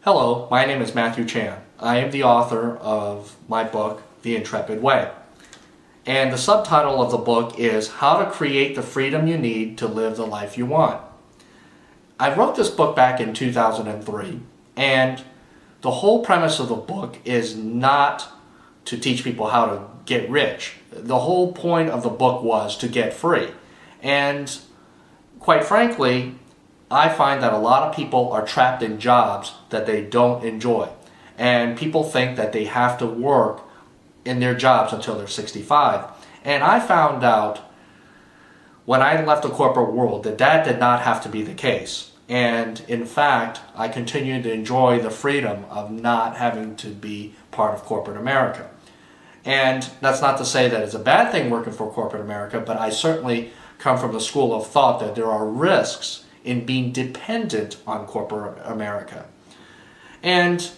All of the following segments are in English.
Hello, my name is Matthew Chan. I am the author of my book, The Intrepid Way. And the subtitle of the book is How to Create the Freedom You Need to Live the Life You Want. I wrote this book back in 2003, and the whole premise of the book is not to teach people how to get rich. The whole point of the book was to get free. And quite frankly, I find that a lot of people are trapped in jobs that they don't enjoy. And people think that they have to work in their jobs until they're 65. And I found out when I left the corporate world that that did not have to be the case. And in fact, I continued to enjoy the freedom of not having to be part of corporate America. And that's not to say that it's a bad thing working for corporate America, but I certainly come from the school of thought that there are risks in being dependent on corporate America. And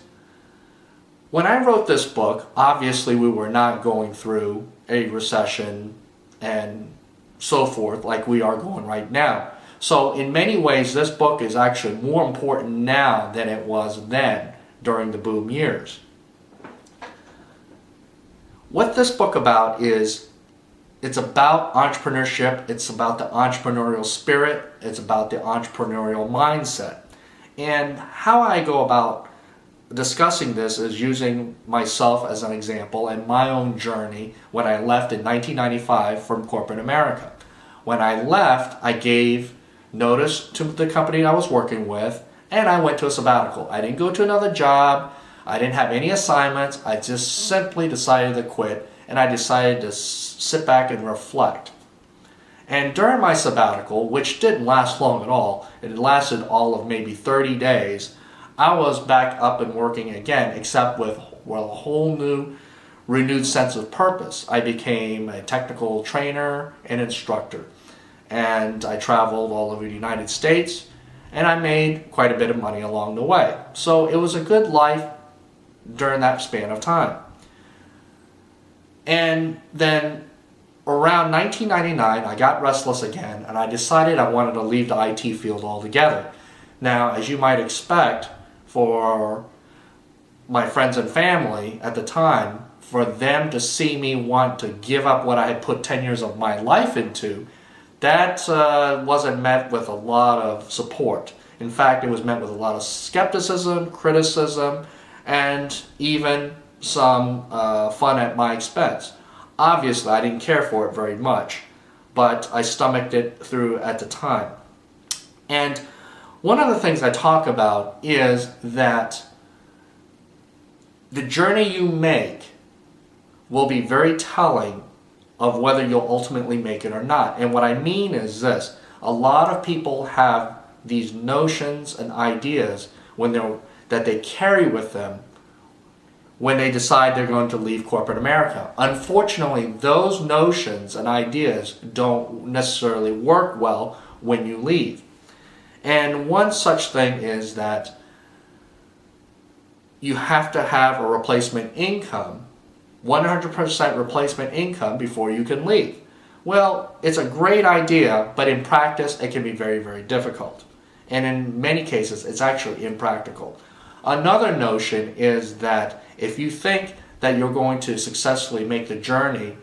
when I wrote this book, obviously we were not going through a recession and so forth like we are going right now. So in many ways, this book is actually more important now than it was then during the boom years. What this book about is it's about entrepreneurship, it's about the entrepreneurial spirit, it's about the entrepreneurial mindset. And how I go about discussing this is using myself as an example and my own journey when I left in 1995 from corporate America. When I left, I gave notice to the company I was working with, and I went to a sabbatical. I didn't go to another job, I didn't have any assignments, I just simply decided to quit, and I decided to sit back and reflect. And during my sabbatical, which didn't last long at all, it lasted all of maybe 30 days, I was back up and working again, except with a whole new, renewed sense of purpose. I became a technical trainer and instructor, and I traveled all over the United States, and I made quite a bit of money along the way. So it was a good life during that span of time. And then around 1999, I got restless again, and I decided I wanted to leave the IT field altogether. Now, as you might expect, for my friends and family at the time, for them to see me want to give up what I had put 10 years of my life into, that wasn't met with a lot of support. In fact, it was met with a lot of skepticism, criticism, and even some fun at my expense. Obviously, I didn't care for it very much, but I stomached it through at the time. And one of the things I talk about is that the journey you make will be very telling of whether you'll ultimately make it or not. And what I mean is this: a lot of people have these notions and ideas that they carry with them when they decide they're going to leave corporate America. Unfortunately, those notions and ideas don't necessarily work well when you leave. And one such thing is that you have to have a replacement income, 100% replacement income before you can leave. Well, it's a great idea, but in practice it can be very, very difficult. And in many cases, it's actually impractical. Another notion is that if you think that you're going to successfully make the journey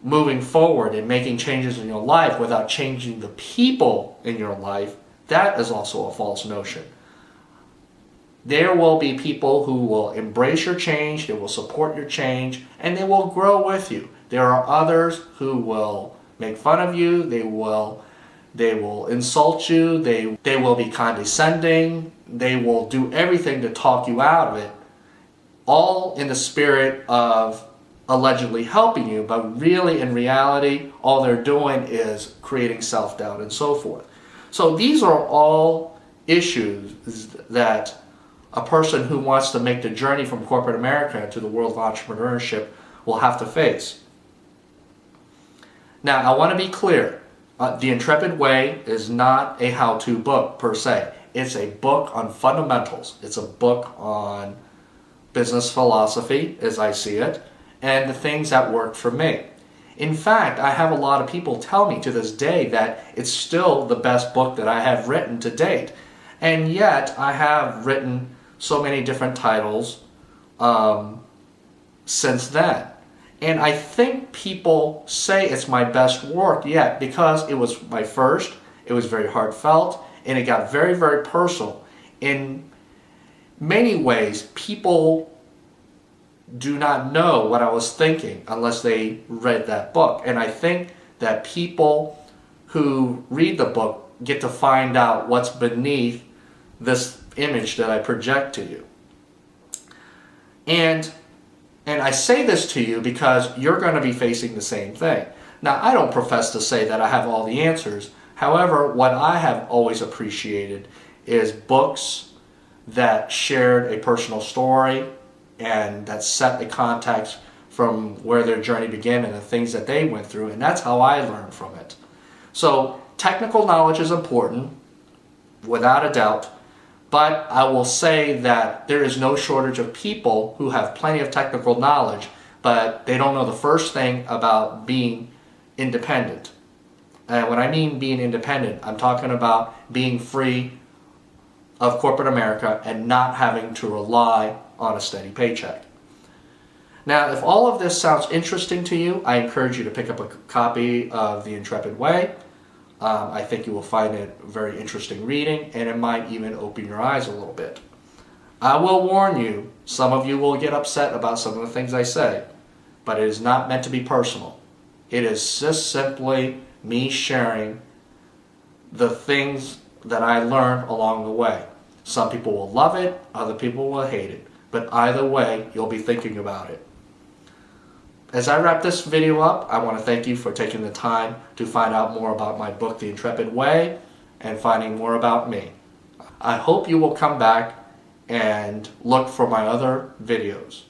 moving forward and making changes in your life without changing the people in your life, that is also a false notion. There will be people who will embrace your change, they will support your change, and they will grow with you. There are others who will make fun of you, they will insult you, they will be condescending, they will do everything to talk you out of it, all in the spirit of allegedly helping you, but really in reality, all they're doing is creating self-doubt and so forth. So these are all issues that a person who wants to make the journey from corporate America to the world of entrepreneurship will have to face. Now, I want to be clear. The Intrepid Way is not a how-to book per se. It's a book on fundamentals. It's a book on business philosophy, as I see it, and the things that worked for me. In fact, I have a lot of people tell me to this day that it's still the best book that I have written to date. And yet I have written so many different titles since then. And I think people say it's my best work yet because it was my first, it was very heartfelt, and it got very, very personal. In many ways, people do not know what I was thinking unless they read that book. And I think that people who read the book get to find out what's beneath this image that I project to you. And I say this to you because you're going to be facing the same thing. Now, I don't profess to say that I have all the answers. However, what I have always appreciated is books that shared a personal story and that set a context from where their journey began and the things that they went through, and that's how I learned from it. So, technical knowledge is important, without a doubt. But I will say that there is no shortage of people who have plenty of technical knowledge, but they don't know the first thing about being independent. And when I mean being independent, I'm talking about being free of corporate America and not having to rely on a steady paycheck. Now, if all of this sounds interesting to you, I encourage you to pick up a copy of The Intrepid Way. I think you will find it very interesting reading, and it might even open your eyes a little bit. I will warn you, some of you will get upset about some of the things I say, but it is not meant to be personal. It is just simply me sharing the things that I learned along the way. Some people will love it, other people will hate it, but either way, you'll be thinking about it. As I wrap this video up, I want to thank you for taking the time to find out more about my book, The Intrepid Way, and finding more about me. I hope you will come back and look for my other videos.